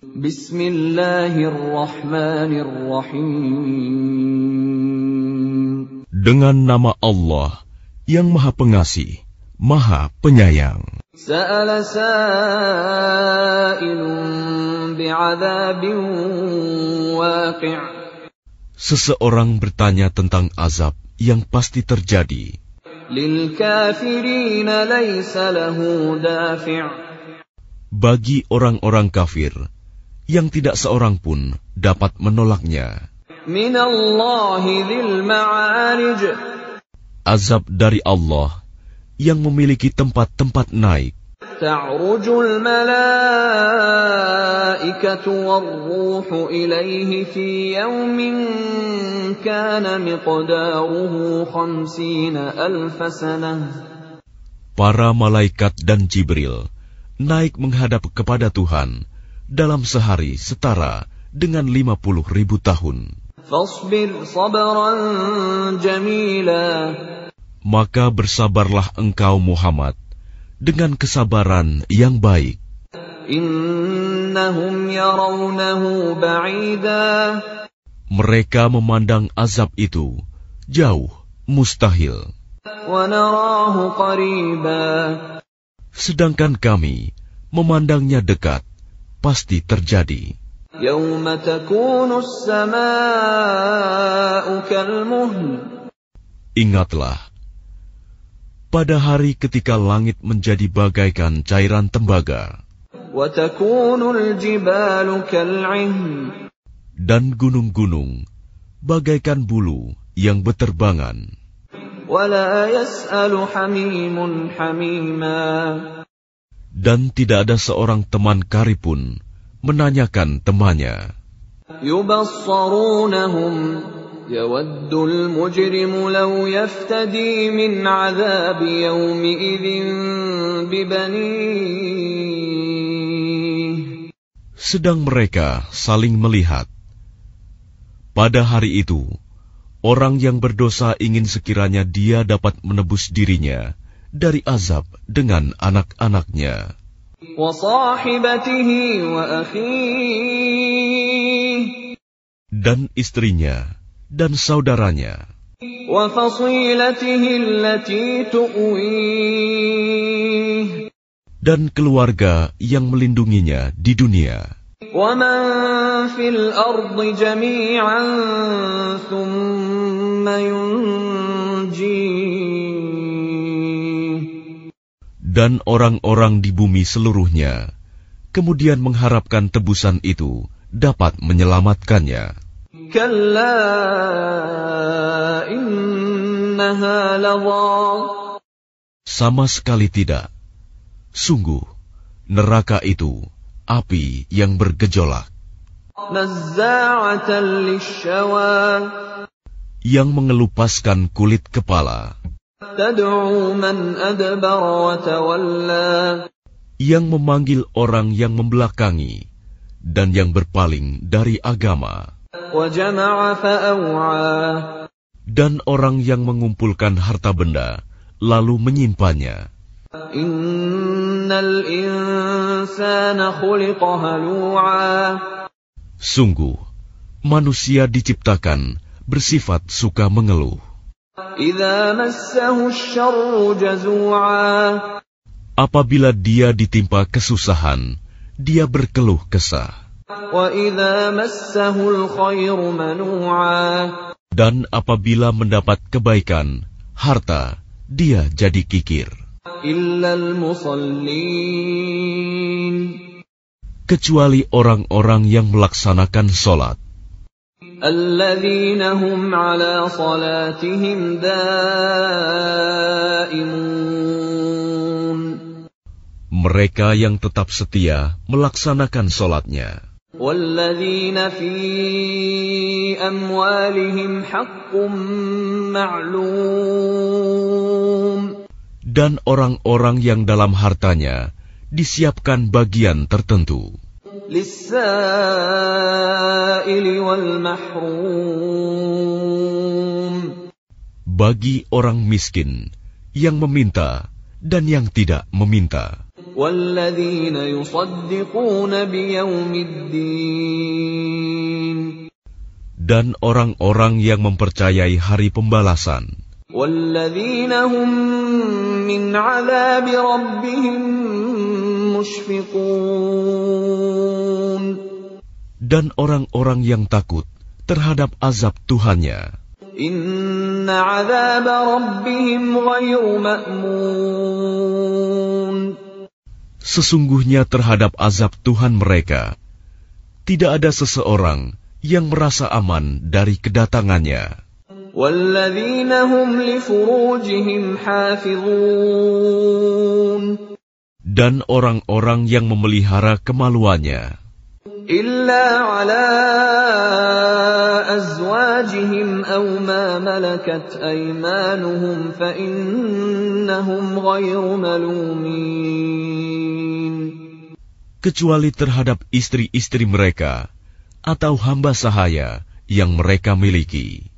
Bismillahirrahmanirrahim. Dengan nama Allah yang Maha Pengasih, Maha Penyayang. Sa'ala sa'ilun bi'adzabin waqi'. Seseorang bertanya tentang azab yang pasti terjadi. Lil kafirina laysa lahu dafi'. Bagi orang-orang kafir yang tidak seorang pun dapat menolaknya. Minallahi dzil ma'arij. Azab dari Allah yang memiliki tempat-tempat naik. Ta'rujul malaikatu war-ruhu ilaihi fi yawmin kana miqdaruhu 50,000 sanah. Para malaikat dan Jibril naik menghadap kepada Tuhan dalam sehari setara dengan 50.000 tahun. Fasbir sabran jamila. Maka bersabarlah engkau Muhammad dengan kesabaran yang baik. Innahum yarawnahu ba'ida. Mereka memandang azab itu jauh, mustahil. Wa narahu qariba. Sedangkan kami memandangnya dekat, pasti terjadi. Yawma takunu as-samaa'u kalmuhl. Ingatlah, pada hari ketika langit menjadi bagaikan cairan tembaga, Wa takunu al-jibalu kal'ihn. dan gunung-gunung bagaikan bulu yang beterbangan. Wa la yas'alu hamimun hamima. Dan tidak ada seorang teman karib pun menanyakan temannya. Yubassarunahum. Yawaddul mujrimu law yaftadi min 'adzabi yawmi idzin bibanih. Sedang mereka saling melihat. Pada hari itu, orang yang berdosa ingin sekiranya dia dapat menebus dirinya dari azab dengan anak-anaknya. Wa sahibatihi wa akhihi. Dan istrinya dan saudaranya. Wa fasilatihi allati tu'wih. Dan keluarga yang melindunginya di dunia. Wa man fil ardi jami'an thumma yunjih. Dan orang-orang di bumi seluruhnya kemudian mengharapkan tebusan itu dapat menyelamatkannya. Kalla innaha ladha. Sama sekali tidak. Sungguh, neraka itu api yang bergejolak, Nazza'atan lishawa. yang mengelupaskan kulit kepala, Tad'u man adbara wa tawalla. yang memanggil orang yang membelakangi dan yang berpaling dari agama, Wa jama'a fa'aw'a. dan orang yang mengumpulkan harta benda lalu menyimpannya. Innal insana khuliqa halu'a. Sungguh, manusia diciptakan bersifat suka mengeluh. Idza massahu asy-syarru jazu'a. Apabila dia ditimpa kesusahan, dia berkeluh kesah. Wa idza massahu al-khairu manu'a. Dan apabila mendapat kebaikan, harta, dia jadi kikir. Illa al-musallin. Kecuali orang-orang yang melaksanakan sholat. Alladzina hum ala salatihim daimun. Mereka yang tetap setia melaksanakan sholatnya. Walladzina fi amwalihim haqqun ma'lum. Dan orang-orang yang dalam hartanya disiapkan bagian tertentu. Lis-sa'ili wal mahrum. Bagi orang miskin yang meminta dan yang tidak meminta. وَالَّذِينَ يُصَدِّقُونَ بِيَوْمِ الدِّينِ Dan orang-orang yang mempercayai hari pembalasan. وَالَّذِينَ هُمْ مِنْ عَذَابِ رَبِّهِمْ مُشْفِقُونَ Dan orang-orang yang takut terhadap azab Tuhannya. إِنَّ عَذَابَ رَبِّهِمْ غَيْرُ مَأْمُونٍ Sesungguhnya terhadap azab Tuhan mereka, tidak ada seseorang yang merasa aman dari kedatangannya. وَالَّذِينَ هُمْ لِفُرُوجِهِمْ حَافِظُونَ Dan orang-orang yang memelihara kemaluannya, إِلَّا عَلَىٰ أَزْوَاجِهِمْ أَوْ مَا مَلَكَتْ أَيْمَانُهُمْ فَإِنَّهُمْ غَيْرُ مَلُومِينَ kecuali terhadap istri-istri mereka atau hamba sahaya yang mereka miliki,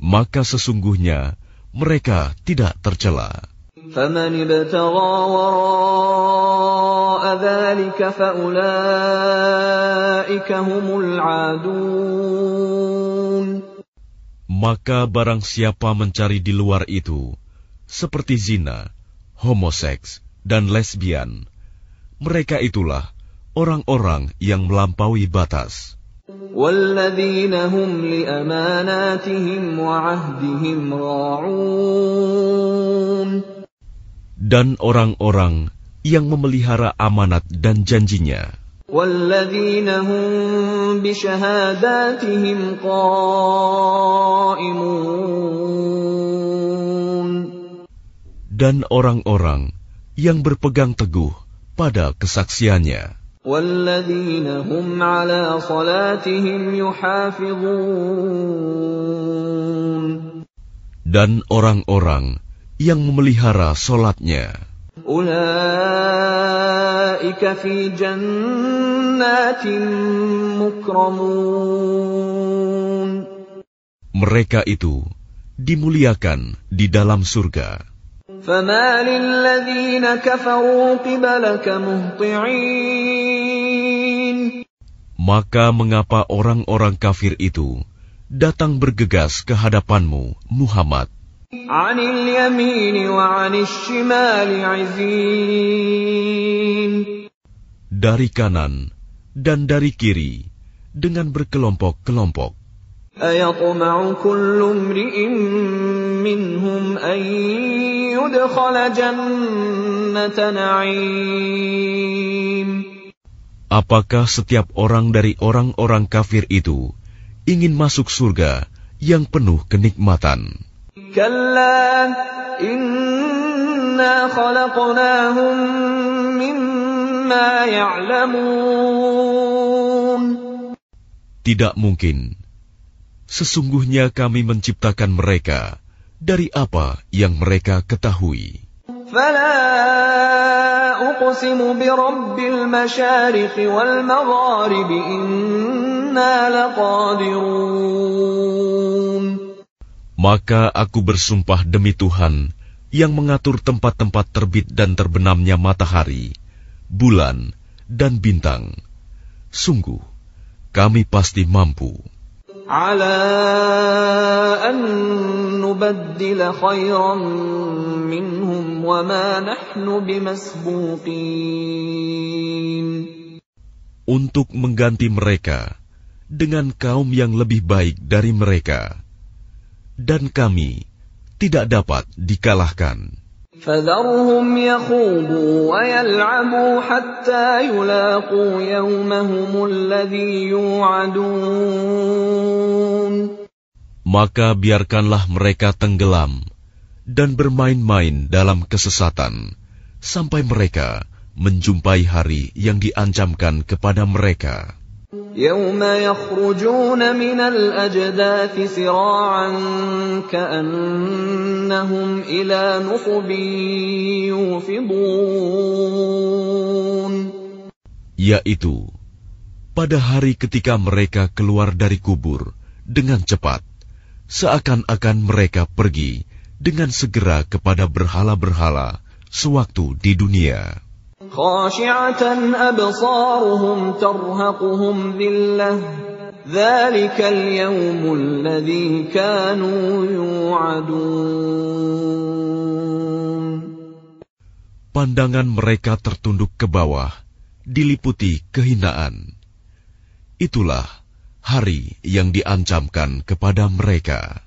maka sesungguhnya mereka tidak tercela. فَمَنِ ابْتَغَىٰ وَرَاءَ ذَٰلِكَ فَأُولَٰئِكَ هُمُ الْعَادُونَ Maka barang siapa mencari di luar itu, seperti zina, homoseks, dan lesbian, mereka itulah orang-orang yang melampaui batas. وَالَّذِينَ هُمْ لِأَمَانَاتِهِمْ وَعَهْدِهِمْ رَاعُونَ Dan orang-orang yang memelihara amanat dan janjinya. وَالَّذِينَ هُمْ بِشَهَادَاتِهِمْ قَائِمُونَ Dan orang-orang yang berpegang teguh pada kesaksiannya. وَالَّذِينَ هُمْ عَلَىٰ صَلَاتِهِمْ يُحَافِظُونَ Dan orang-orang yang memelihara solatnya. أُولَٰئِكَ فِي جَنَّاتٍ مُّكْرَمُونَ Mereka itu dimuliakan di dalam surga. فَمَالِ الَّذِينَ كَفَرُوا قِبَلَكَ مُهْطِعِينَ Maka mengapa orang-orang kafir itu datang bergegas ke hadapanmu, Muhammad? عَنِ الْيَمِينِ وَعَنِ الشِّمَالِ عِزِينَ Dari kanan dan dari kiri dengan berkelompok-kelompok. أَيَطْمَعُ كُلُّ امْرِئٍ مِّنْهُمْ أَن يُدْخَلَ جَنَّةَ نَعِيمٍ Apakah setiap orang dari orang-orang kafir itu ingin masuk surga yang penuh kenikmatan? كَلَّا إِنَّا خَلَقْنَاهُم مِّمَّا يَعْلَمُونَ Tidak mungkin. Sesungguhnya kami menciptakan mereka dari apa yang mereka ketahui. فَلَا أُقْسِمُ بِرَبِّ الْمَشَارِقِ وَالْمَغَارِبِ إِنَّا لَقَادِرُونَ Maka aku bersumpah demi Tuhan yang mengatur tempat-tempat terbit dan terbenamnya matahari, bulan, dan bintang. Sungguh, kami pasti mampu. عَلَىٰ أَن نُّبَدِّلَ خَيْرًا مِّنْهُمْ وَمَا نَحْنُ بِمَسْبُوقِينَ Untuk mengganti mereka dengan kaum yang lebih baik dari mereka, dan kami tidak dapat dikalahkan. فَذَرْهُمْ يَخُوضُوا وَيَلْعَبُوا حَتَّىٰ يُلَاقُوا يَوْمَهُمُ الَّذِي يُوعَدُونَ Maka biarkanlah mereka tenggelam dan bermain-main dalam kesesatan sampai mereka menjumpai hari yang diancamkan kepada mereka. يَوْمَ يَخْرُجُونَ مِنَ الْأَجْدَاثِ سِرَاعًا كَأَنَّهُمْ إِلَىٰ نُصُبٍ يُوفِضُونَ Yaitu, pada hari ketika mereka keluar dari kubur dengan cepat, seakan-akan mereka pergi dengan segera kepada berhala-berhala sewaktu di dunia. خاشعة أبصارهم ترهقهم ذلة ذلك اليوم الذي كانوا يوعدون. Pandangan mereka tertunduk ke bawah, diliputi kehinaan. Itulah hari yang diancamkan kepada mereka.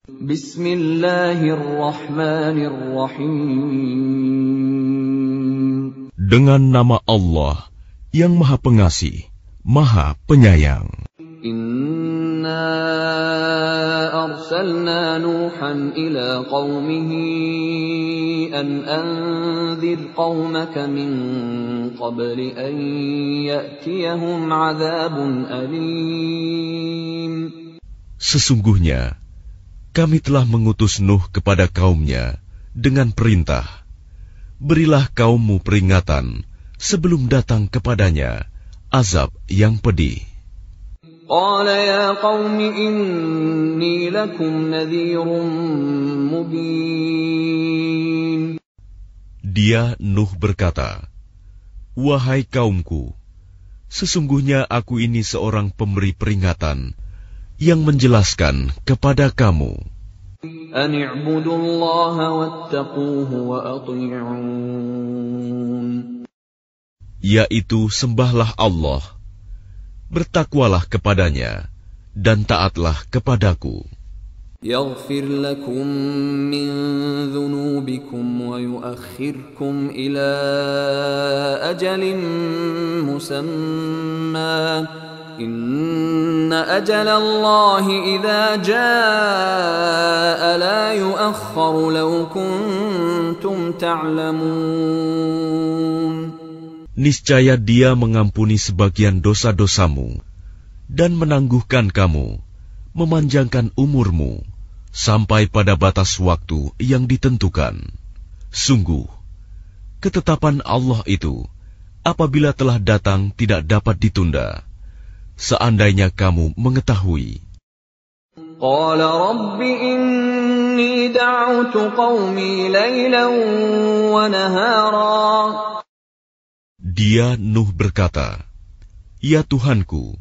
Bismillahirrahmanirrahim. Dengan nama Allah yang Maha Pengasih, Maha Penyayang. Inna arsalna Nuhan ila qawmihi an anzir qawmaka min qabli an ya'tiyahum azabun alim. Sesungguhnya, kami telah mengutus Nuh kepada kaumnya dengan perintah, berilah kaummu peringatan sebelum datang kepadanya azab yang pedih. Qala ya qaumi inni lakum nadhirun mubin. Dia Nuh berkata, wahai kaumku, sesungguhnya aku ini seorang pemberi peringatan yang menjelaskan kepada kamu. An i'budullaha wattaquhu wa ati'un. Yaitu sembahlah Allah, bertakwalah kepadanya, dan taatlah kepadaku. Yaghfir lakum min dhunubikum wa yuakhirkum ila ajalin musamma. Inna ajalallahi idza jaa la yuakhkharu law kuntum ta'lamun. Niscaya Dia mengampuni sebagian dosa-dosamu dan menangguhkan kamu, memanjangkan umurmu sampai pada batas waktu yang ditentukan. Sungguh, ketetapan Allah itu apabila telah datang tidak dapat ditunda, seandainya kamu mengetahui. Qala rabbi inni da'utu qaumi laylan wa nahara. Dia Nuh berkata, ya Tuhanku,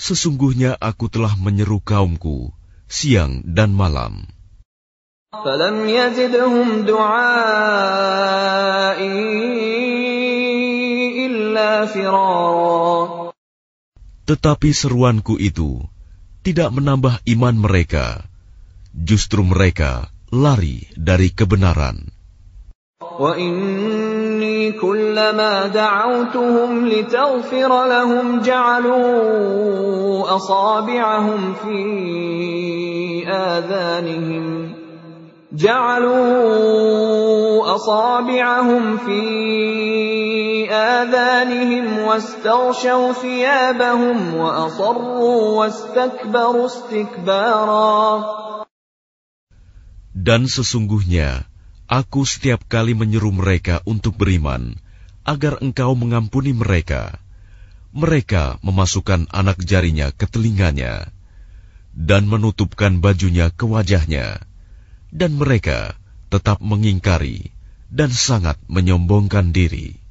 sesungguhnya aku telah menyeru kaumku siang dan malam. Falam yazidhum du'ai illa firara. Tetapi seruanku itu tidak menambah iman mereka, justru mereka lari dari kebenaran. Wa inni kullama da'awtuhum litaghfira lahum ja'alu asabi'ahum fi آذانهم واستغشوا ثيابهم وأصروا واستكبروا استكبارا. Dan sesungguhnya aku setiap kali menyeru mereka untuk beriman agar engkau mengampuni mereka, mereka memasukkan anak jarinya ke telinganya dan menutupkan bajunya ke wajahnya, dan mereka tetap mengingkari dan sangat menyombongkan diri.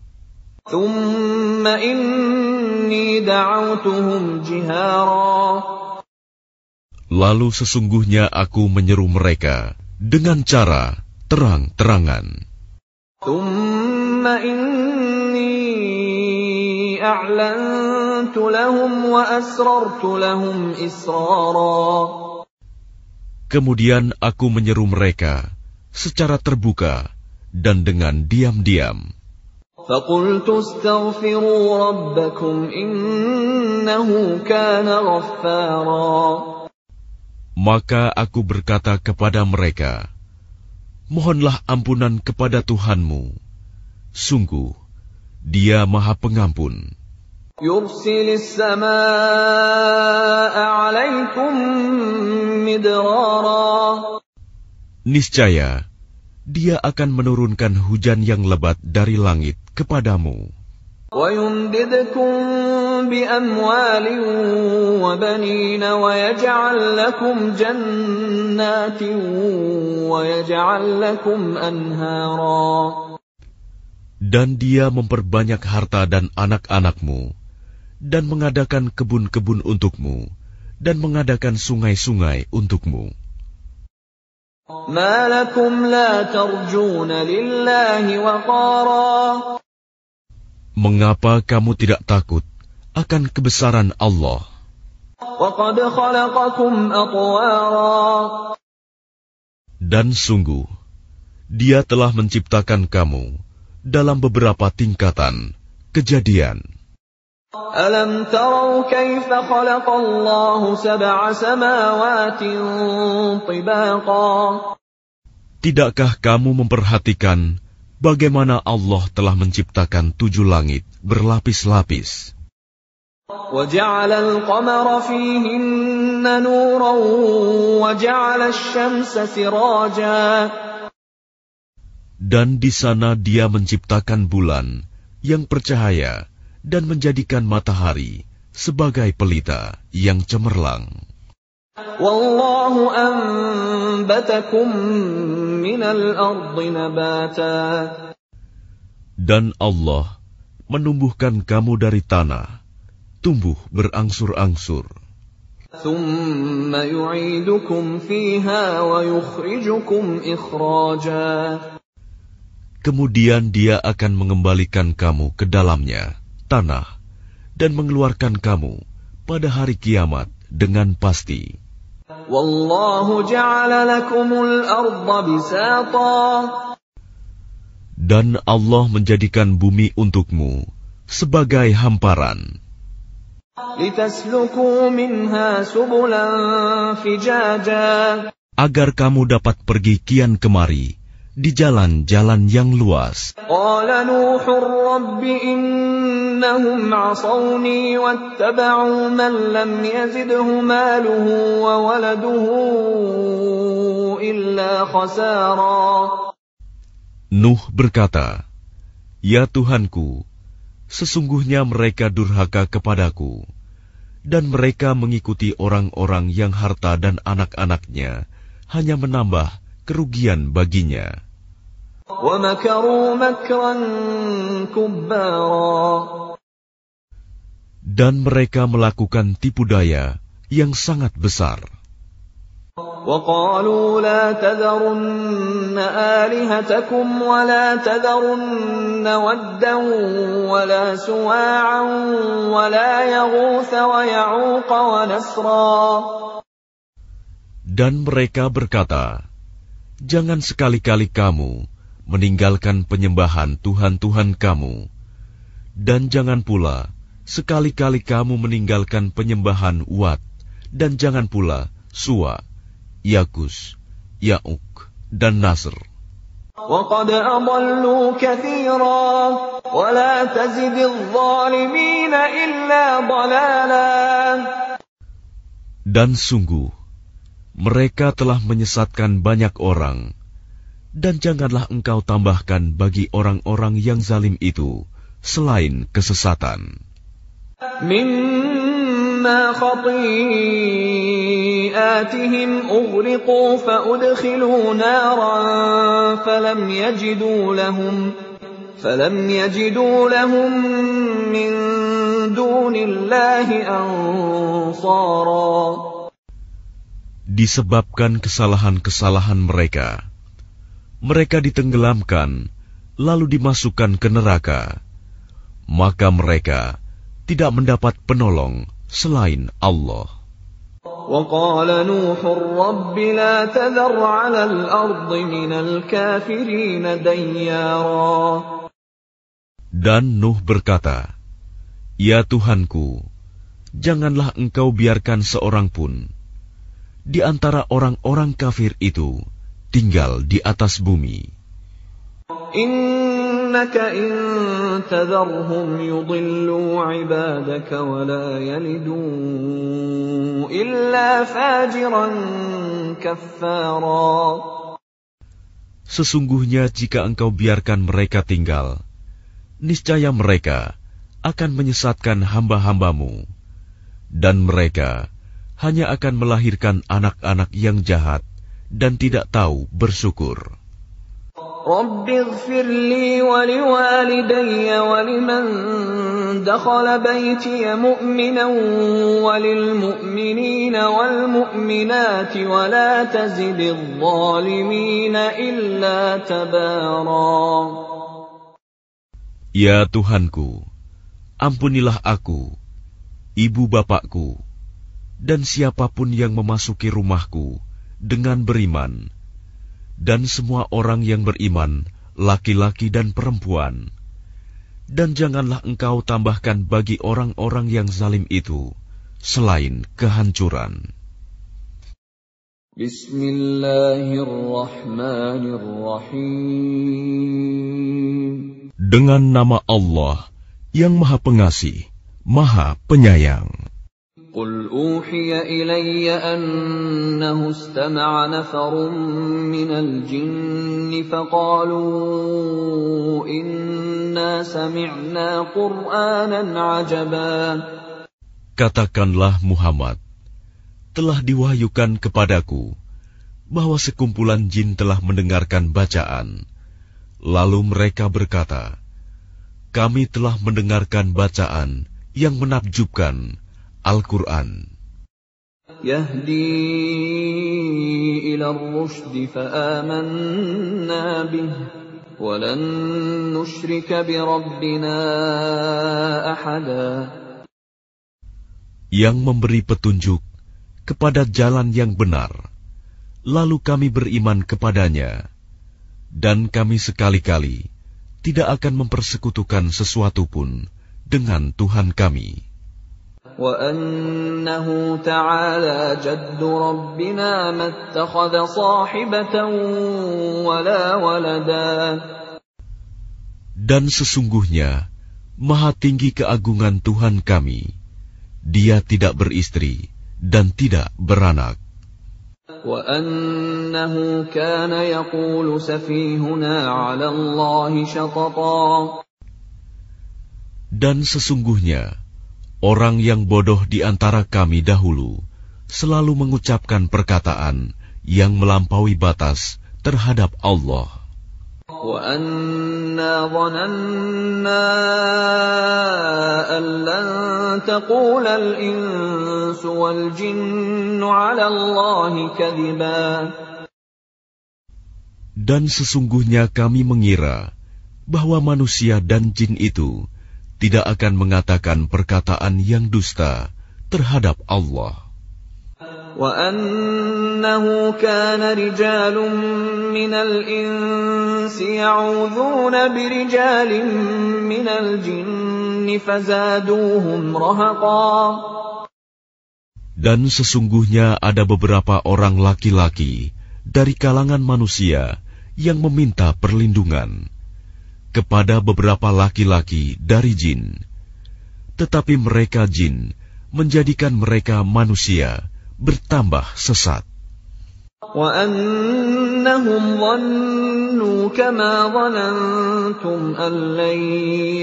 Thumma inni da'awtuhum jihara. Lalu sesungguhnya aku menyeru mereka dengan cara terang-terangan. Thumma inni a'lantu lahum wa asrartu lahum israra. Kemudian aku menyeru mereka secara terbuka dan dengan diam-diam. فَقُلْتُ اسْتَغْفِرُوا رَبَّكُمْ إِنَّهُ كَانَ غَفَّارًا. Maka aku berkata kepada mereka, mohonlah ampunan kepada Tuhanmu. Sungguh, Dia Maha Pengampun. يُرْسِلِ السَّمَاءَ عَلَيْكُمْ مِدْرَارًا. Niscaya, Dia akan menurunkan hujan yang lebat dari langit kepadamu. وَيُمْدِدْكُمْ بِأَمْوَالٍ وَبَنِينَ وَيَجْعَلْ لَكُمْ جَنَّاتٍ وَيَجْعَلْ لَكُمْ أَنْهَارًا. Dan dia memperbanyak harta dan anak-anakmu, dan mengadakan kebun-kebun untukmu, dan mengadakan sungai-sungai untukmu. مَا لَكُمْ لَا تَرْجُونَ لِلَّهِ وَقَارًا Mengapa kamu tidak takut akan kebesaran Allah? وَقَدْ خَلَقَكُمْ أَطْوَارًا Dan sungguh, Dia telah menciptakan kamu dalam beberapa tingkatan kejadian. أَلَمْ تَرَوْا كَيْفَ خَلَقَ اللَّهُ سَبْعَ سَمَاوَاتٍ طِبَاقًا Tidakkah kamu memperhatikan bagaimana Allah telah menciptakan 7 langit berlapis-lapis? وَجَعَلَ الْقَمَرَ فِيهِنَّ نُورًا وَجَعَلَ الشَّمْسَ سِرَاجًا Dan di sana Dia menciptakan bulan yang bercahaya dan menjadikan matahari sebagai pelita yang cemerlang. وَاللَّهُ أَنبَتَكُم مِّنَ الْأَرْضِ نَبَاتًا Dan Allah menumbuhkan kamu dari tanah, tumbuh berangsur-angsur. ثُمَّ يُعِيدُكُمْ فِيهَا وَيُخْرِجُكُمْ إِخْرَاجًا Kemudian Dia akan mengembalikan kamu ke dalamnya, tanah, dan mengeluarkan kamu pada hari kiamat dengan pasti. وَاللَّهُ جَعَلَ لَكُمُ الْأَرْضَ بِسَاطًا Dan Allah menjadikan bumi untukmu sebagai hamparan, لِتَسْلُكُوا مِنْهَا سُبُلًا فِجَاجًا agar kamu dapat pergi kian kemari di jalan-jalan yang luas. قَالَ نُوحٌ رَبِّ إِنَّهُمْ عَصَوْنِي وَاتَّبَعُوا مَن لَّمْ يَزِدْهُ مَالُهُ وَوَلَدُهُ إِلَّا خَسَارًا Nuh berkata, "Ya Tuhanku, sesungguhnya mereka durhaka kepadaku, dan mereka mengikuti orang-orang yang harta dan anak-anaknya hanya menambah kerugian baginya." وَمَكَرُوا مَكْرًا كُبَّارًا Dan mereka melakukan tipu daya yang sangat besar. وَقَالُوا لَا تَذَرُنَّ آلِهَتَكُمْ وَلَا تَذَرُنَّ وَدًّا وَلَا سُوَاعًا وَلَا يَغُوثَ وَيَعُوقَ وَنَسْرًا Dan mereka berkata, "Jangan sekali-kali kamu meninggalkan penyembahan Tuhan-Tuhan kamu, dan jangan pula sekali-kali kamu meninggalkan penyembahan Wat, dan jangan pula Suwa, Yagus, Ya'uk, dan Nasr. وَقَدْ أَضَلُّوا كَثِيرًا وَلَا تَزِدِ الظَّالِمِينَ إِلَّا ضَلَالًا Dan sungguh, mereka telah menyesatkan banyak orang, dan janganlah engkau tambahkan bagi orang-orang yang zalim itu selain kesesatan. مِمَّا خَطِيئَاتِهِمْ أُغْرِقُوا فَأُدْخِلُوا نَارًا فَلَمْ يَجِدُوا لَهُم مِّن دُونِ اللَّهِ أَنصَارًا Disebabkan kesalahan-kesalahan mereka, mereka ditenggelamkan lalu dimasukkan ke neraka, maka mereka tidak mendapat penolong selain Allah. وَقَالَ نُوحٌ رَبِّ لَا تَذَرْ عَلَى الْأَرْضِ مِنَ الْكَافِرِينَ دَيَّارًا Dan Nuh berkata, "Ya Tuhanku, janganlah engkau biarkan seorang pun di antara orang-orang kafir itu tinggal di atas bumi. إِنَّكَ إِن تَذَرْهُمْ يُضِلُّوا عِبَادَكَ وَلَا يَلِدُوا إِلَّا فَاجِرًا كَفَّارًا Sesungguhnya jika engkau biarkan mereka tinggal, niscaya mereka akan menyesatkan hamba-hambamu, dan mereka hanya akan melahirkan anak-anak yang jahat dan tidak tahu bersyukur. رب اغفر لي ولوالدي ولمن دخل بيتي مؤمنا وللمؤمنين والمؤمنات ولا تزد الظالمين إلا تبارا. Ya Tuhanku, ampunilah aku, ibu bapakku, dan siapapun yang memasuki rumahku dengan beriman, dan semua orang yang beriman, laki-laki dan perempuan. Dan janganlah engkau tambahkan bagi orang-orang yang zalim itu selain kehancuran. Bismillahirrahmanirrahim. Dengan nama Allah yang Maha Pengasih, Maha Penyayang. قل أوحي إلي أنه استمع نفر من الجن فقالوا إنا سمعنا قرآنا عجبا. Katakanlah Muhammad, telah diwahyukan kepadaku bahwa sekumpulan jin telah mendengarkan bacaan. Lalu mereka berkata, kami telah mendengarkan bacaan yang menakjubkan, Al-Quran. Yahdi ila ar-rushdi fa'amanna bih wa lan nusyrika bi rabbina ahada. Yang memberi petunjuk kepada jalan yang benar, lalu kami beriman kepadanya, dan kami sekali-kali tidak akan mempersekutukan sesuatu pun dengan Tuhan kami. وَأَنَّهُ تَعَالَى جَدُّ رَبِّنَا مَا اتَّخَذَ صَاحِبَةً وَلَا وَلَدًا. Dan sesungguhnya maha tinggi keagungan Tuhan kami, Dia tidak beristri dan tidak beranak. وَأَنَّهُ كَانَ يَقُولُ سَفِيهُنَا عَلَى اللَّهِ شَطَطًا. Dan sesungguhnya orang yang bodoh di antara kami dahulu selalu mengucapkan perkataan yang melampaui batas terhadap Allah. وَأَنَّا ظَنَنَّا أَن لَّن تَقُولَ الْإِنسُ وَالْجِنُّ عَلَى اللَّهِ كَذِبًا. Dan sesungguhnya kami mengira bahwa manusia dan jin itu tidak akan mengatakan perkataan yang dusta terhadap Allah. وَأَنَّهُ كَانَ رِجَالٌ مِّنَ الْإِنسِ يَعُوذُونَ بِرِجَالٍ مِّنَ الْجِنِّ فَزَادُوهُمْ رَهَقًا. Dan sesungguhnya ada beberapa orang laki-laki dari kalangan manusia yang meminta perlindungan kepada beberapa laki-laki dari jin, tetapi mereka jin menjadikan mereka manusia bertambah sesat. وَأَنَّهُمْ ظَنُّوا كَمَا ظَنَنْتُمْ أَن لَّن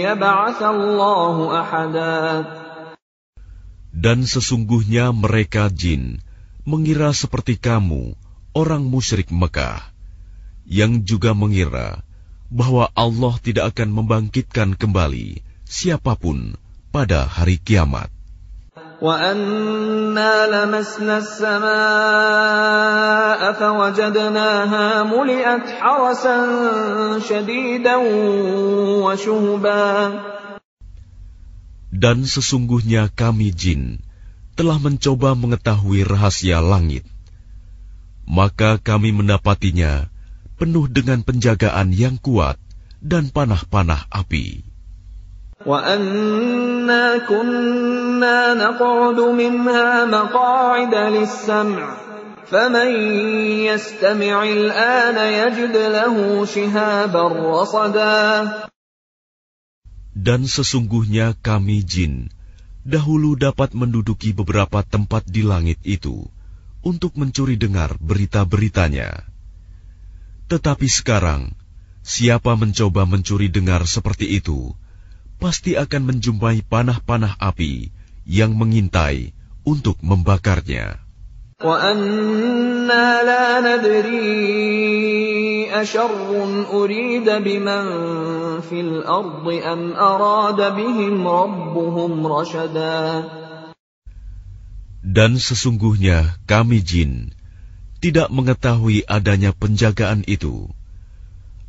يَبْعَثَ اللَّهُ أَحَدًا. Dan sesungguhnya mereka jin mengira seperti kamu, orang musyrik Mekah, yang juga mengira bahwa Allah tidak akan membangkitkan kembali siapapun pada hari kiamat. وَأَنَّا لَمَسْنَا السَّمَاءَ فَوَجَدْنَاهَا مُلِئَتْ حَرَسًا شَدِيدًا وَشُهُبًا. Dan sesungguhnya kami jin telah mencoba mengetahui rahasia langit, maka kami mendapatinya penuh dengan penjagaan yang kuat dan panah-panah api. وَأَنَّا كُنَّا نَقْعُدُ مِنْهَا مَقَاعِدَ لِلسَّمْعِ فَمَنْ يَسْتَمِعِ الْآنَ يَجِدْ لَهُ شِهَابًا رَصَدًا. Dan sesungguhnya kami jin dahulu dapat menduduki beberapa tempat di langit itu untuk mencuri dengar berita-beritanya. Tetapi sekarang, siapa mencoba mencuri dengar seperti itu, pasti akan menjumpai panah-panah api yang mengintai untuk membakarnya. وَأَنَّا لَا نَدْرِي أَشَرٌّ أُرِيدَ بِمَن فِي الْأَرْضِ أَمْ أَرَادَ بِهِمْ رَبُّهُمْ رَشَدًا. Dan sesungguhnya kami jin tidak mengetahui adanya penjagaan itu.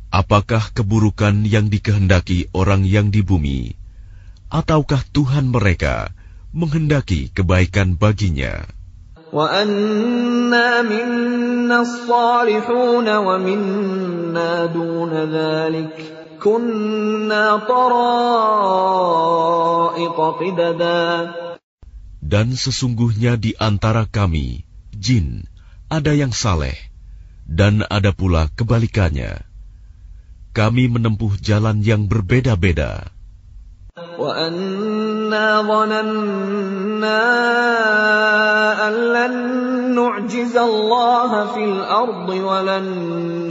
Apakah keburukan yang dikehendaki orang yang di bumi, ataukah Tuhan mereka menghendaki kebaikan baginya? وَأَنَّا مِنَّا الصَّالِحُونَ وَمِنَّا دُونَ ذَلِكَ كُنَّا طَرَائِقَ قِدَدًا. Dan sesungguhnya di antara kami, jin, ada yang saleh, dan ada pula kebalikannya. Kami menempuh jalan yang berbeda-beda. وَأَنَّا ظَنَنَّا أَن لَّن نُّعْجِزَ اللَّهَ فِي الْأَرْضِ وَلَن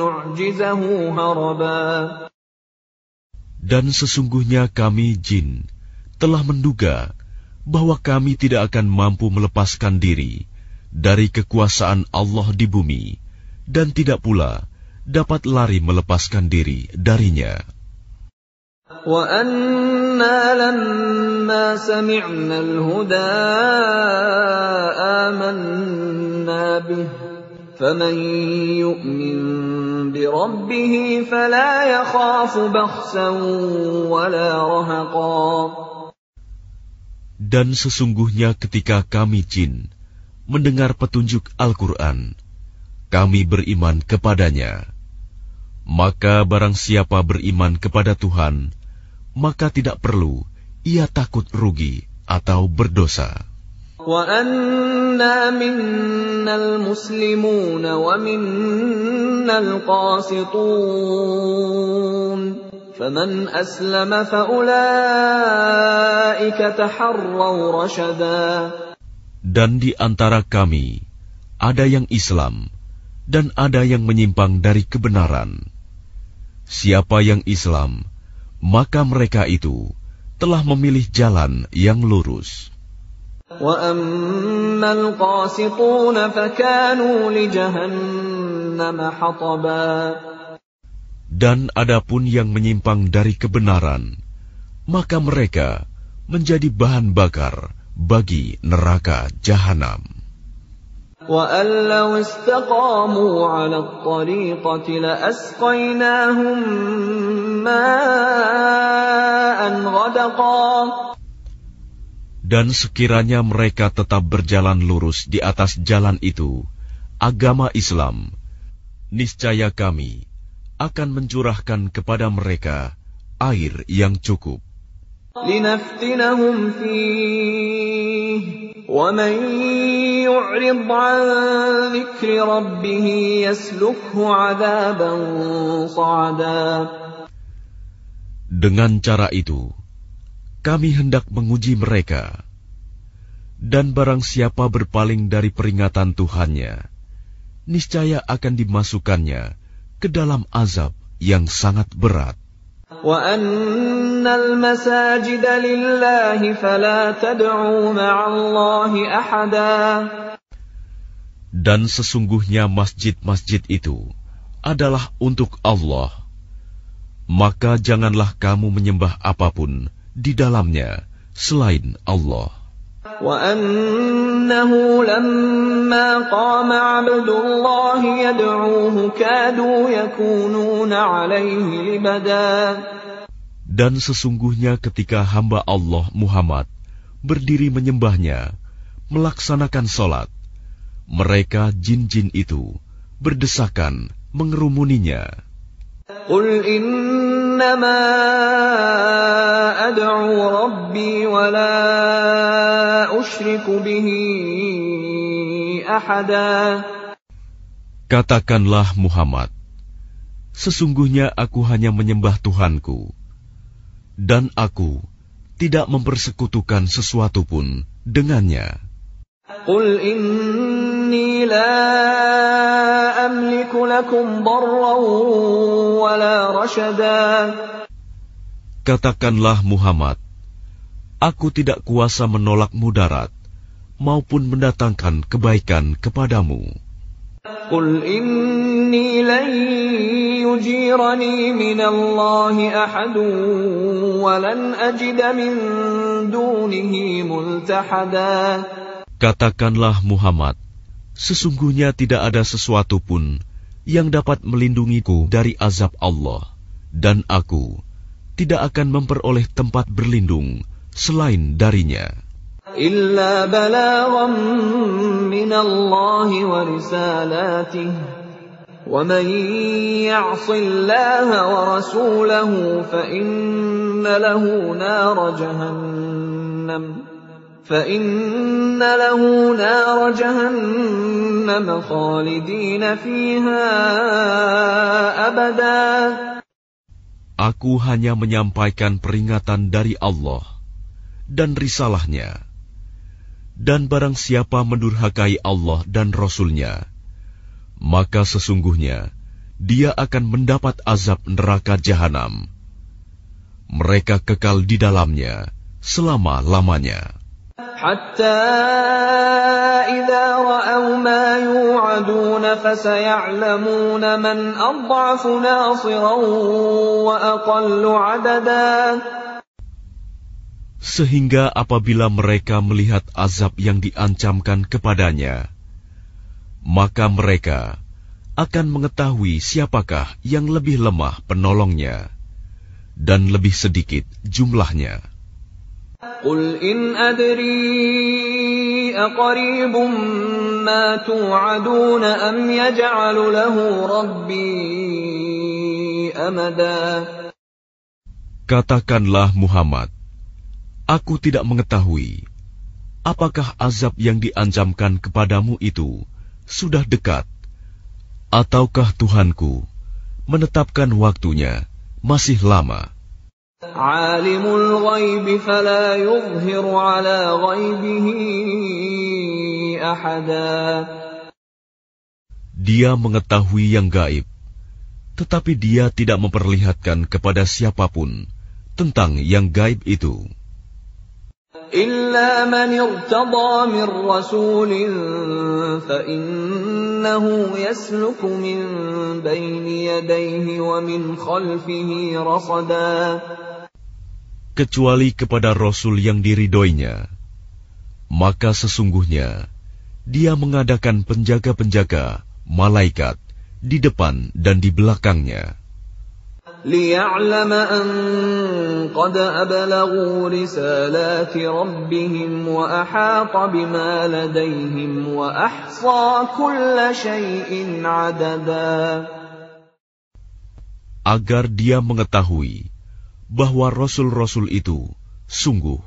نُّعْجِزَهُ هَرَبًا. Dan sesungguhnya kami jin telah menduga bahwa kami tidak akan mampu melepaskan diri dari kekuasaan Allah di bumi, dan tidak pula dapat lari melepaskan diri darinya. وَأَنَّا لَمَّا سَمِعْنَا الْهُدَىٰ آمَنَّا بِهِ فَمَن يُؤْمِن بِرَبِّهِ فَلَا يَخَافُ بَخْسًا وَلَا رَهَقًا. Dan sesungguhnya ketika kami jin mendengar petunjuk Al-Quran, kami beriman kepadanya. Maka barang siapa beriman kepada Tuhan, maka tidak perlu ia takut rugi atau berdosa. وَأَنَّا مِنَّا الْمُسْلِمُونَ وَمِنَّا الْقَاسِطُونَ فَمَنْ أَسْلَمَ فَأُولَئِكَ تَحَرَّوْا رَشَدًا. Dan di antara kami ada yang Islam dan ada yang menyimpang dari kebenaran. Siapa yang Islam, maka mereka itu telah memilih jalan yang lurus. وَأَمَّا الْقَاسِطُونَ فَكَانُوا لِجَهَنَّمَ حَطَبًا. Dan adapun yang menyimpang dari kebenaran, maka mereka menjadi bahan bakar bagi neraka jahanam. وَأَن لَّوْ اسْتَقَامُوا عَلَى الطَّرِيقَةِ لَأَسْقَيْنَاهُم مَّاءً غَدَقًا. Dan sekiranya mereka tetap berjalan lurus di atas jalan itu, agama Islam, niscaya kami akan mencurahkan kepada mereka air yang cukup. لِنَفْتِنَهُمْ فِيهِ وَمَن يُعْرِضْ عَن ذِكْرِ رَبِّهِ يَسْلُكْهُ عَذَابًا صَعَدًا. Dengan cara itu, kami hendak menguji mereka. Dan barang siapa berpaling dari peringatan Tuhannya, niscaya akan dimasukkannya ke dalam azab yang sangat berat. وَأَنَّ الْمَسَاجِدَ لِلَّهِ فَلَا تَدْعُوا مَعَ اللَّهِ أَحَدًا. Dan sesungguhnya masjid-masjid itu adalah untuk Allah. Maka janganlah kamu menyembah apapun di dalamnya selain Allah. وَأَنَّهُ لَمَّا قَامَ عَبْدُ اللَّهِ يَدْعُوهُ كَادُوا يَكُونُونَ عَلَيْهِ لِبَدًا. Dan sesungguhnya ketika hamba Allah Muhammad berdiri menyembahnya, melaksanakan sholat, mereka jin-jin itu berdesakan mengerumuninya. قُلْ إِنَّمَا أَدْعُو رَبِّي وَلَا أُشْرِكُ بِهِ أَحَدًا. Katakanlah Muhammad, sesungguhnya aku hanya menyembah Tuhanku, dan aku tidak mempersekutukan sesuatu pun dengannya. قُلْ إِنِّي لَا أَمْلِكُ لَكُمْ ضَرًّا وَلَا رَشَدًا. Katakanlah Muhammad, aku tidak kuasa menolak mudarat maupun mendatangkan kebaikan kepadamu. Qul inni lan yujirani minallahi ahadun wa lan ajida min dunihi multahada. Katakanlah Muhammad, sesungguhnya tidak ada sesuatu pun yang dapat melindungiku dari azab Allah, dan aku tidak akan memperoleh tempat berlindung selain darinya. Illa balaghan minallahi wa risalatihi wa man ya'sillaha wa rasulahu fa inna lahu nar jahannam khalidina fiha abada. Aku hanya menyampaikan peringatan dari Allah dan risalahnya. Dan barang siapa mendurhakai Allah dan Rasul-Nya, maka sesungguhnya dia akan mendapat azab neraka jahanam. Mereka kekal di dalamnya selama-lamanya. Hatta idza ra'aw ma yu'aduna fasaya'lamuna man adhafu nasiran wa aqallu 'adada. Sehingga apabila mereka melihat azab yang diancamkan kepadanya, maka mereka akan mengetahui siapakah yang lebih lemah penolongnya dan lebih sedikit jumlahnya. Qul in adri aqaribun ma tu'aduna am yaj'alu lahu rabbi amada. Katakanlah Muhammad, aku tidak mengetahui apakah azab yang diancamkan kepadamu itu sudah dekat, ataukah Tuhanku menetapkan waktunya masih lama. Alimul ghaib fala yuzhiru ala ghaibihi ahada. Dia mengetahui yang gaib, tetapi dia tidak memperlihatkan kepada siapapun tentang yang gaib itu. Illa man irtada min rasulin fa innahu yasluku min bayni yadayhi wa min khalfihi rasada. Kecuali kepada Rasul yang diridhoinya, maka sesungguhnya dia mengadakan penjaga-penjaga malaikat di depan dan di belakangnya. لِيَعْلَمَ أَنْ قَدْ أَبْلَغُوا رِسَالَاتِ رَبِّهِمْ وَأَحَاطَ بِمَا لَدَيْهِمْ وَأَحْصَى كُلَّ شَيْءٍ عَدَدًا. Agar dia mengetahui bahwa Rasul-Rasul itu sungguh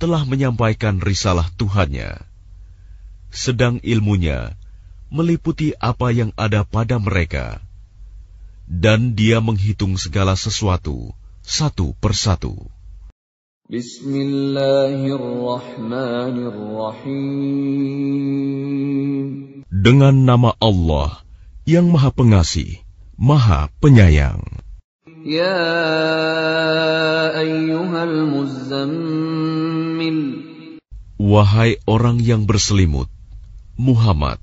telah menyampaikan risalah Tuhannya, sedang ilmunya meliputi apa yang ada pada mereka, dan dia menghitung segala sesuatu satu persatu. Bismillahirrahmanirrahim. Dengan nama Allah yang Maha Pengasih, Maha Penyayang. Ya ayyuhal muzzammil. Wahai orang yang berselimut, Muhammad,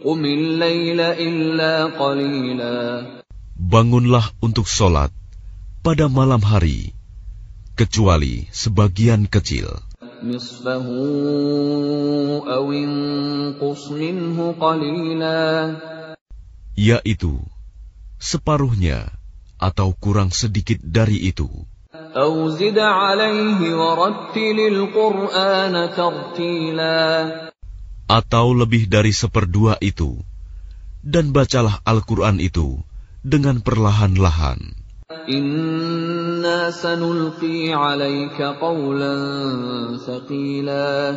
Qumil layla illa qalila. Bangunlah untuk sholat pada malam hari, kecuali sebagian kecil. Nisfahu aw inqus minhu qalila. Yaitu separuhnya atau kurang sedikit dari itu. Aw zid alayhi warattilil Qur'ana tartila. Atau lebih dari seperdua itu, dan bacalah Al-Quran itu dengan perlahan-lahan. Inna sanulqi 'alaika qawlan thaqila.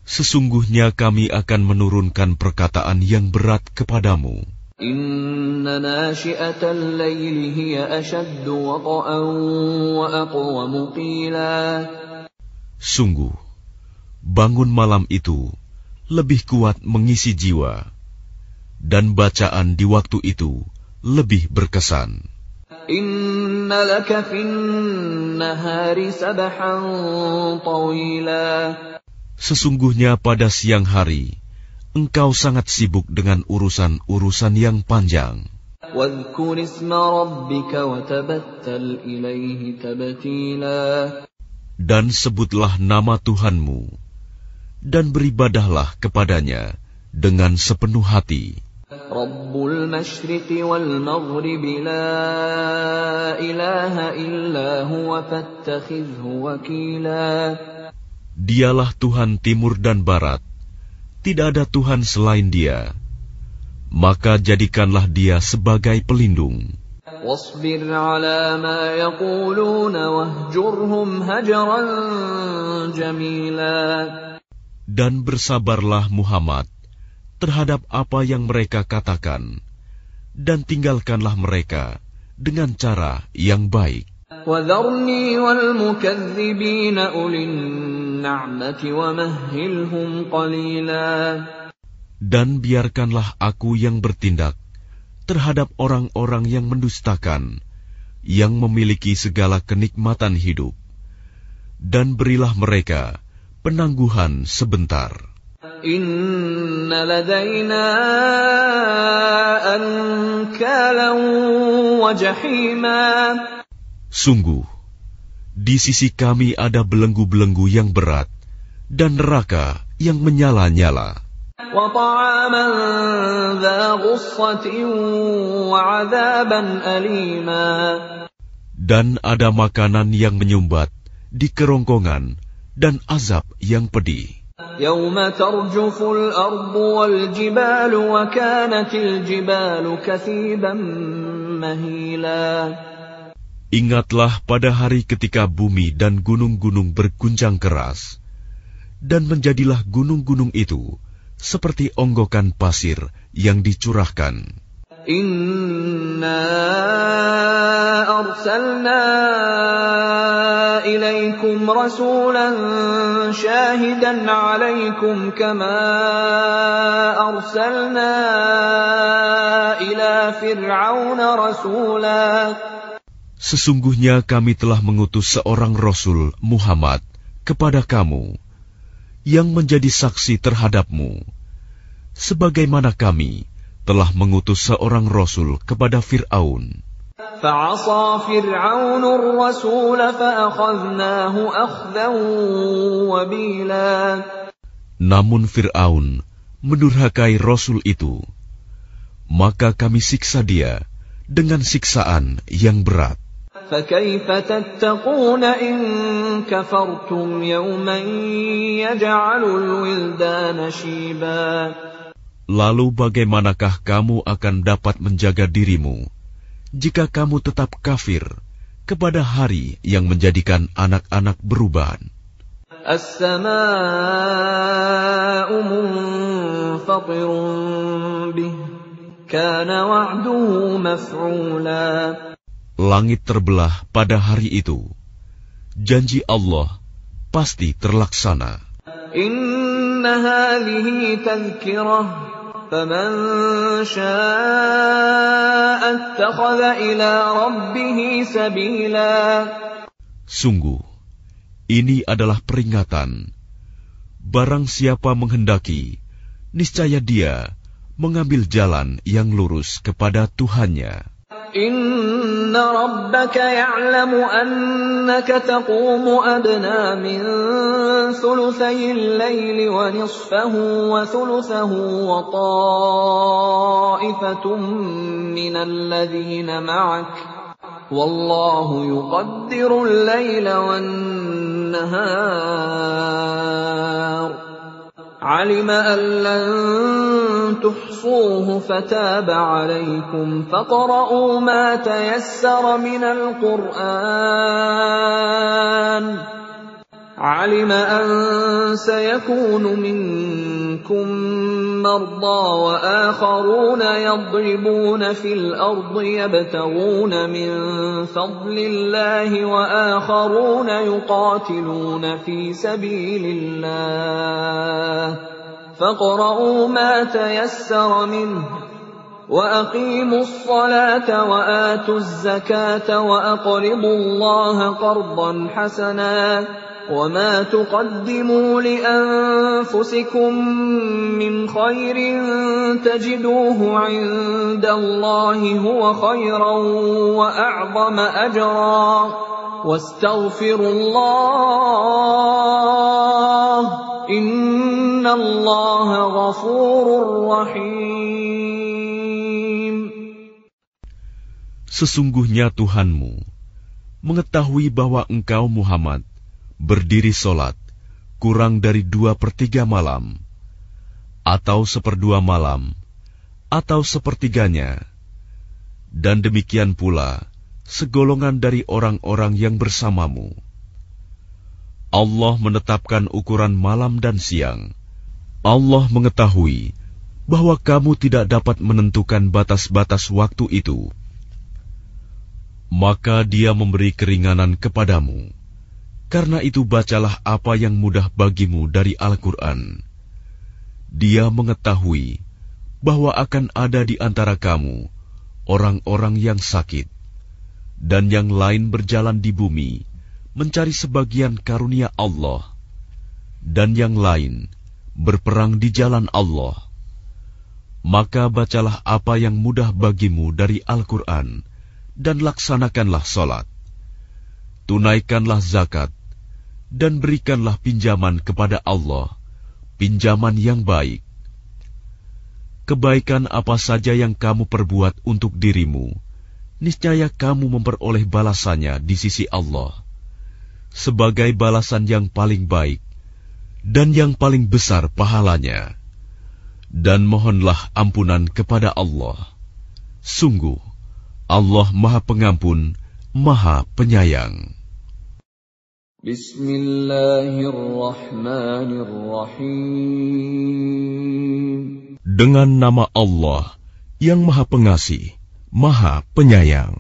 Sesungguhnya kami akan menurunkan perkataan yang berat kepadamu. Inna nashi'atal layli hiya ashaddu wata'an wa aqwamu qila. Sungguh, bangun malam itu lebih kuat mengisi jiwa, dan bacaan di waktu itu lebih berkesan. Inna laka fin nahari sabahan tawila. Sesungguhnya pada siang hari, engkau sangat sibuk dengan urusan-urusan yang panjang. واذكر اسم ربك وتبتل إليه تبتيلا. Dan sebutlah nama Tuhanmu, dan beribadahlah kepadanya dengan sepenuh hati. رب المشرق والمغرب لا إله إلا هو فاتخذه وكيلا. Dialah Tuhan timur dan barat, tidak ada Tuhan selain Dia, maka jadikanlah Dia sebagai pelindung. واصبر على ما يقولون واهجرهم هجرا جميلا. Dan bersabarlah Muhammad terhadap apa yang mereka katakan, dan tinggalkanlah mereka dengan cara yang baik. وذرني والمكذبين أولي النعمة ومهلهم قليلا. Dan biarkanlah aku yang bertindak terhadap orang-orang yang mendustakan, yang memiliki segala kenikmatan hidup, dan berilah mereka penangguhan sebentar. Inna ladaina ankalan wa jahima. Sungguh, di sisi kami ada belenggu-belenggu yang berat dan neraka yang menyala-nyala. Wa ta'aman dha ghussatin wa 'adzaban alima. Dan ada makanan yang menyumbat di kerongkongan dan azab yang pedih. Yauma tarjuful ardu wal jibalu wa kanatil jibalu kathiban mahila. Ingatlah pada hari ketika bumi dan gunung-gunung berguncang keras, dan menjadilah gunung-gunung itu seperti onggokan pasir yang dicurahkan. Inna arsalna ilaikum rasulan syahidan alaikum kama arsalna ila fir'auna rasula. Sesungguhnya kami telah mengutus seorang Rasul Muhammad kepada kamu, yang menjadi saksi terhadapmu, sebagaimana kami telah mengutus seorang Rasul kepada Fir'aun. فَعَصَى فِرْعَوْنُ الرَّسُولَ فَأَخَذْنَاهُ أَخْذًا وَبِيلًا. Namun Fir'aun mendurhakai Rasul itu, maka kami siksa dia dengan siksaan yang berat. فَكَيْفَ تَتَّقُونَ إِن كَفَرْتُمْ يَوْمًا يَجْعَلُ الْوِلْدَانَ شِيبًا. Lalu bagaimanakah kamu akan dapat menjaga dirimu jika kamu tetap kafir kepada hari yang menjadikan anak-anak beruban? As-samaa'u munfatirun bih, kana wa'duhu maf'ula. Langit terbelah pada hari itu, janji Allah pasti terlaksana. Inna hadhihi tadhkirah, faman syaa'a ittakhadha ila rabbih sabila. Sungguh, ini adalah peringatan. Barang siapa menghendaki, niscaya dia mengambil jalan yang lurus kepada Tuhannya. Inna rabbaka ya'lamu annaka taqumu adna min thuluthayil layli wa nisfahu wa thuluthahu wa ta'ifatun minal ladhina ma'ak wallahu yuqaddirul layla wan nahar. علم أن لن تحصوه فتاب عليكم فاقرؤوا ما تيسر من القرآن علم أن سيكون منكم مرضى وآخرون يضربون في الأرض يبتغون من فضل الله وآخرون يقاتلون في سبيل الله فاقرؤوا ما تيسر منه وأقيموا الصلاة وآتوا الزكاة وأقرضوا الله قرضا حسنا وَمَا تُقَدِّمُوا لِأَنفُسِكُم مِّنْ خَيْرٍ تَجِدُوهُ عِندَ اللَّهِ هُوَ خَيْرًا وَأَعْظَمَ أَجْرًا وَاسْتَغْفِرُوا اللَّهَ إِنَّ اللَّهَ غَفُورٌ رَّحِيمٌ. Sesungguhnya Tuhanmu mengetahui bahwa engkau Muhammad berdiri solat kurang dari 2/3 malam, atau 1/2 malam, atau 1/3-nya, dan demikian pula segolongan dari orang-orang yang bersamamu. Allah menetapkan ukuran malam dan siang. Allah mengetahui bahwa kamu tidak dapat menentukan batas-batas waktu itu. Maka Dia memberi keringanan kepadamu. Karena itu bacalah apa yang mudah bagimu dari Al-Quran. Dia mengetahui bahwa akan ada di antara kamu orang-orang yang sakit, dan yang lain berjalan di bumi mencari sebagian karunia Allah, dan yang lain berperang di jalan Allah. Maka bacalah apa yang mudah bagimu dari Al-Quran, dan laksanakanlah salat. Tunaikanlah zakat, dan berikanlah pinjaman kepada Allah, pinjaman yang baik. Kebaikan apa saja yang kamu perbuat untuk dirimu, niscaya kamu memperoleh balasannya di sisi Allah, sebagai balasan yang paling baik, dan yang paling besar pahalanya. Dan mohonlah ampunan kepada Allah. Sungguh, Allah Maha Pengampun, Maha Penyayang. Bismillahirrahmanirrahim. Dengan nama Allah yang Maha Pengasih, Maha Penyayang.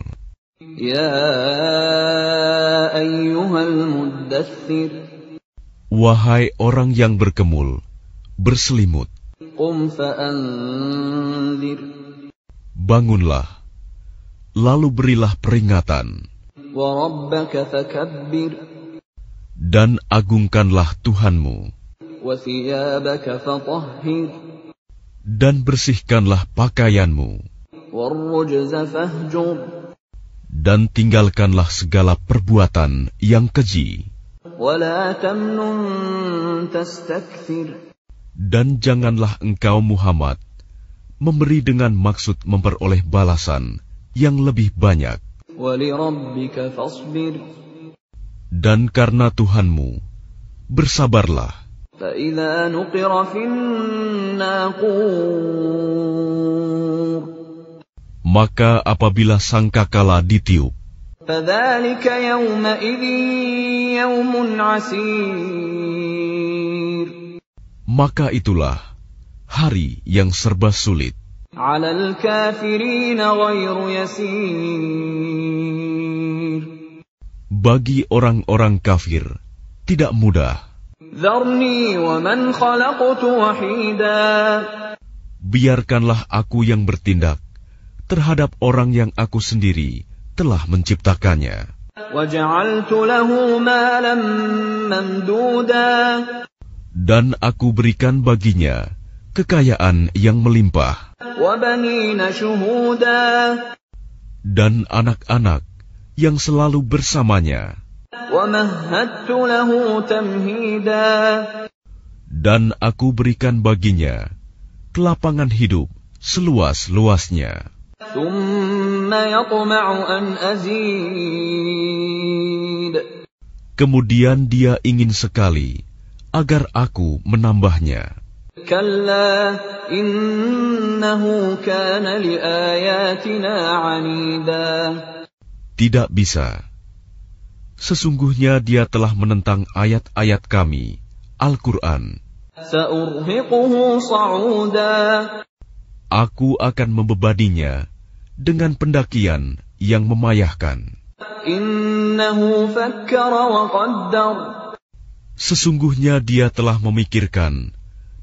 Ya ayyuhal muddaththir. Wahai orang yang berkemul, berselimut. Qum fa'anzir. Bangunlah, lalu berilah peringatan. Wa rabbaka fakabbir. Dan agungkanlah Tuhanmu. Wa thiyabaka fatahhir. Dan bersihkanlah pakaianmu. Warrujza fahjur. Dan tinggalkanlah segala perbuatan yang keji. Wala tamnun tastakthir. Dan janganlah engkau Muhammad memberi dengan maksud memperoleh balasan yang lebih banyak. Walirabbika fasbir. Dan karena Tuhanmu, bersabarlah. فَإِذَا نُقِرَ فِي النَّاقُورِ. Maka apabila sangkakala ditiup, فَذَلِكَ يَوْمَئِذٍ يَوْمٌ عَسِيرٌ. maka itulah hari yang serba sulit. عَلَى الْكَافِرِينَ غَيْرُ يَسِيرٍ. Bagi orang-orang kafir, tidak mudah. ذَرْنِي وَمَنْ خَلَقْتُ وَحِيدًا. Biarkanlah aku yang bertindak terhadap orang yang aku sendiri telah menciptakannya. وَجَعَلْتُ لَهُ مَالًا مَمْدُودًا. Dan aku berikan baginya kekayaan yang melimpah. وَبَنِينَ شُهُودًا. Dan anak-anak yang selalu bersamanya. وَمَهَّدتُّ لَهُ تَمْهِيدًا. Dan aku berikan baginya kelapangan hidup seluas-luasnya. ثُمَّ يَطْمَعُ أَنْ أَزِيدَ. Kemudian dia ingin sekali agar aku menambahnya. كَلَّا إِنَّهُ كَانَ لِآيَاتِنَا عَنِيدًا. Tidak bisa. Sesungguhnya dia telah menentang ayat-ayat kami, Al-Quran. سَأُرْهِقُهُ صَعُودًا. Aku akan membebaninya dengan pendakian yang memayahkan. إِنَّهُ فَكَّرَ وَقَدَّرَ. Sesungguhnya dia telah memikirkan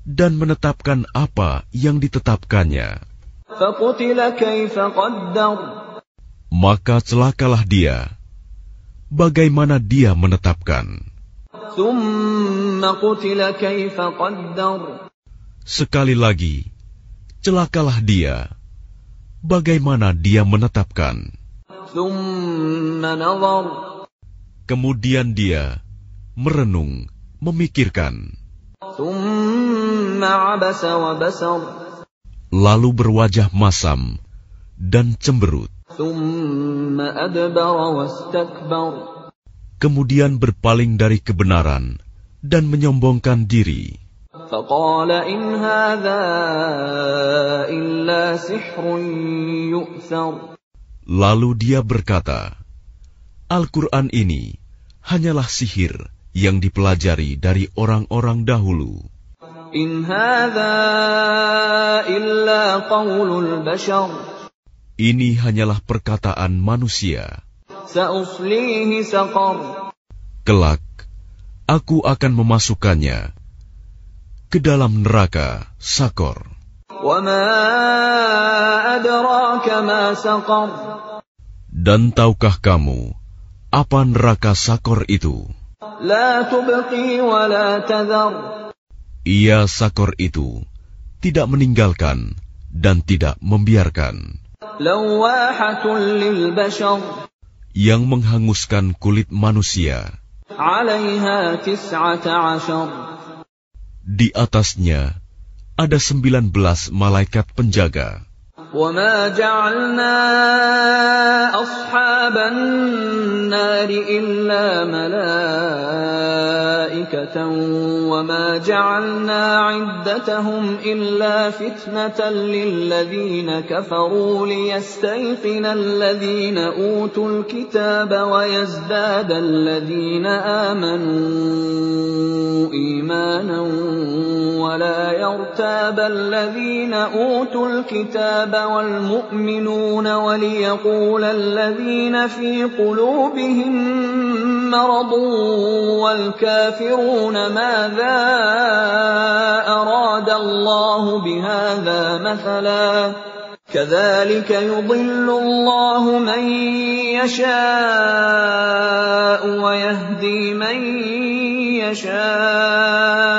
dan menetapkan apa yang ditetapkannya. فَقُتِلَ كَيْفَ قَدَّرَ. Maka celakalah dia, bagaimana dia menetapkan. ثم قتل كيف قدر. Sekali lagi, celakalah dia. Bagaimana dia menetapkan? ثم نظر. Kemudian dia merenung, memikirkan. ثم عبس وبسر. Lalu berwajah masam dan cemberut. ثم أدبر واستكبر. Kemudian berpaling dari kebenaran dan menyombongkan diri. فقال إن هذا إلا سحر يؤثر. Lalu dia berkata, Al-Quran ini hanyalah sihir yang dipelajari dari orang-orang dahulu. إن هذا إلا قول البشر. Ini hanyalah perkataan manusia. سأصليه سقر. Kelak, aku akan memasukkannya ke dalam neraka Sakor. وما أدراك ما سقر. Dan tahukah kamu apa neraka Sakor itu? لا تبقي ولا تذر. Ia Sakor itu tidak meninggalkan dan tidak membiarkan, لواحة للبشر. yang menghanguskan kulit manusia. عليها 19. Di atasnya ada 19 malaikat penjaga. وما جعلنا أصحاب النار إلا ملائكة وما جعلنا عدتهم إلا فتنة للذين كفروا ليستيقن الذين أوتوا الكتاب ويزداد الذين آمنوا إيمانا ولا يرتاب الذين أوتوا الكتاب والمؤمنون وليقول الذين في قلوبهم مرض والكافرون ماذا أراد الله بهذا مثلا كذلك يضل الله من يشاء ويهدي من يشاء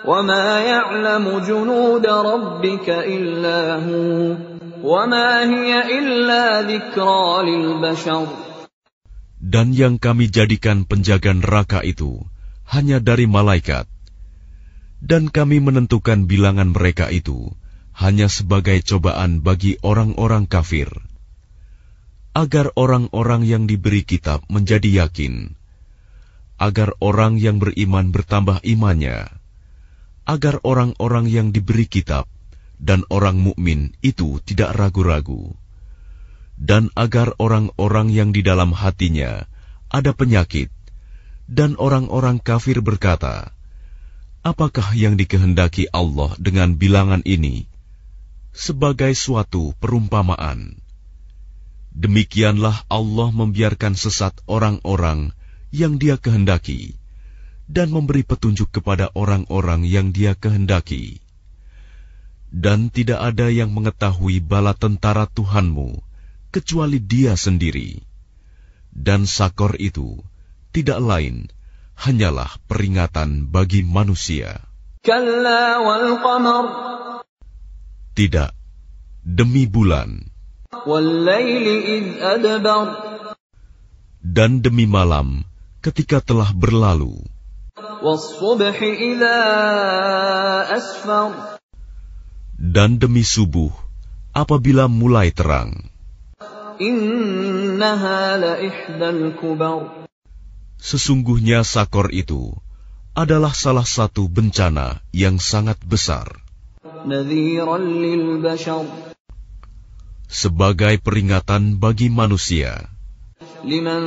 وما يعلم جنود ربك إلا هو وما هي إلا ذكرى للبشر. Dan yang kami jadikan penjaga neraka itu hanya dari malaikat, dan kami menentukan bilangan mereka itu hanya sebagai cobaan bagi orang-orang kafir, agar orang-orang yang diberi kitab menjadi yakin, agar orang yang beriman bertambah imannya, agar orang-orang yang diberi kitab dan orang mukmin itu tidak ragu-ragu, dan agar orang-orang yang di dalam hatinya ada penyakit dan orang-orang kafir berkata, apakah yang dikehendaki Allah dengan bilangan ini? Sebagai suatu perumpamaan. Demikianlah Allah membiarkan sesat orang-orang yang Dia kehendaki dan memberi petunjuk kepada orang-orang yang Dia kehendaki. Dan tidak ada yang mengetahui bala tentara Tuhanmu kecuali Dia sendiri. Dan Sakor itu tidak lain hanyalah peringatan bagi manusia. Kalla wal qamar. Tidak, demi bulan. Wal laili idh adbar. Dan demi malam ketika telah berlalu. Was-subhi idza asfar. Dan demi subuh apabila mulai terang. Innaha la ihdal kubar. Sesungguhnya Sakor itu adalah salah satu bencana yang sangat besar. Nadhiran lil bashar. Sebagai peringatan bagi manusia. Liman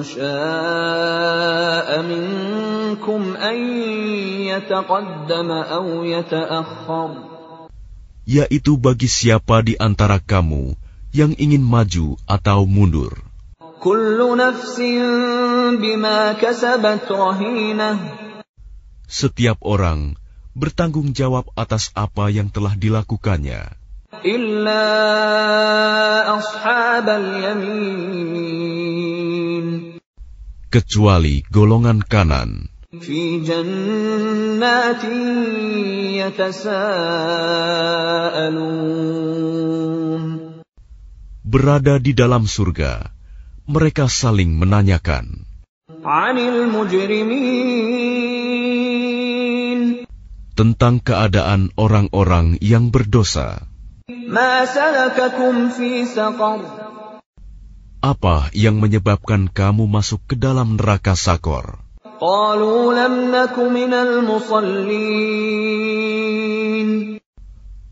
syaa'a minkum an yataqaddama aw yata'akhkhar. Yaitu bagi siapa di antara kamu yang ingin maju atau mundur. Kullu nafsin bima kasabat rahinah. Setiap orang bertanggung jawab atas apa yang telah dilakukannya. Illa ashabal yamin. kecuali golongan kanan. في جنات يتساءلون Berada di dalam surga, mereka saling menanyakan عن المجرمين tentang keadaan orang-orang yang berdosa. ما سلككم في سقر Apa yang menyebabkan kamu masuk ke dalam neraka Sakor? قالوا لم نك من المصلين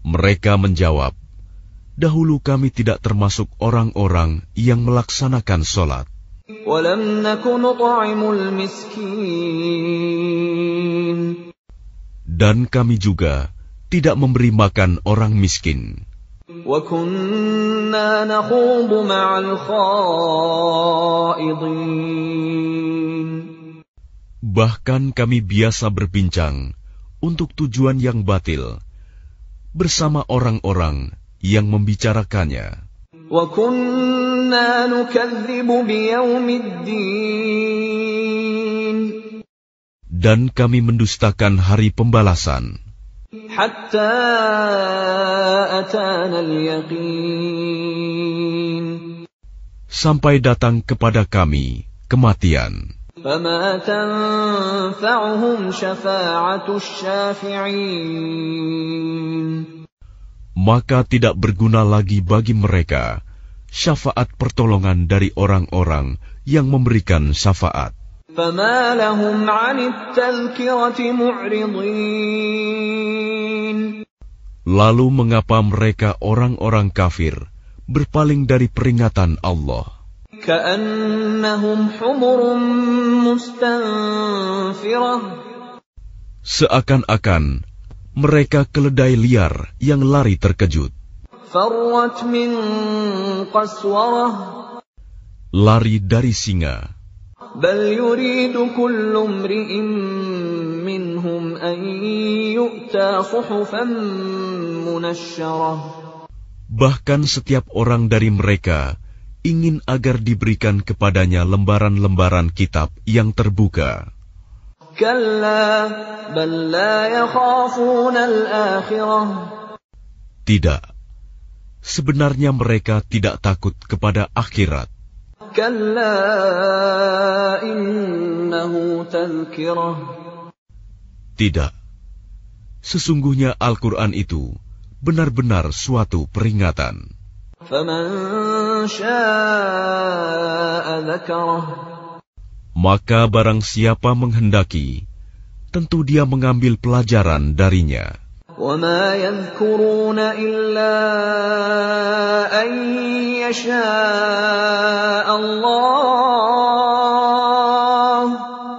Mereka menjawab, dahulu kami tidak termasuk orang-orang yang melaksanakan sholat, ولم نك نطعم المسكين dan kami juga tidak memberi makan orang miskin, وكنا نخوض مع الخائضين bahkan kami biasa berbincang untuk tujuan yang batil bersama orang-orang yang membicarakannya. وكنا نكذب بيوم الدين Dan kami mendustakan hari pembalasan, حتى أتانا اليقين sampai datang kepada kami kematian. فما تنفعهم شفاعة الشافعين Maka tidak berguna lagi bagi mereka syafaat pertolongan dari orang-orang yang memberikan syafaat. فما لهم عن التذكرة معرضين Lalu mengapa mereka orang-orang kafir berpaling dari peringatan Allah? كأنهم حمر مستنفرة Seakan-akan mereka keledai liar yang lari terkejut, فرت من قسورة lari dari singa. بل يريد كل امرئ منهم أن يؤتى صحفا منشرة Bahkan setiap orang dari mereka ingin agar diberikan kepadanya lembaran-lembaran kitab yang terbuka. كلا بل لا يخافون الآخرة Tidak, sebenarnya mereka tidak takut kepada akhirat. كلا إنه تذكرة Tidak, sesungguhnya Al-Quran itu benar-benar suatu peringatan. فمن شاء ذكره Maka barang siapa menghendaki, tentu dia mengambil pelajaran darinya. وما يذكرون إلا أن يشاء الله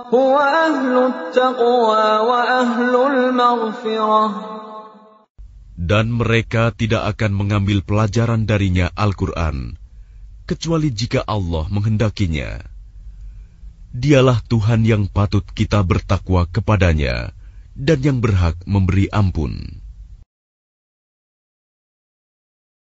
هو أهل التقوى وأهل المغفرة Dan mereka tidak akan mengambil pelajaran darinya Al-Quran, kecuali jika Allah menghendakinya. Dialah Tuhan yang patut kita bertakwa kepadanya dan yang berhak memberi ampun.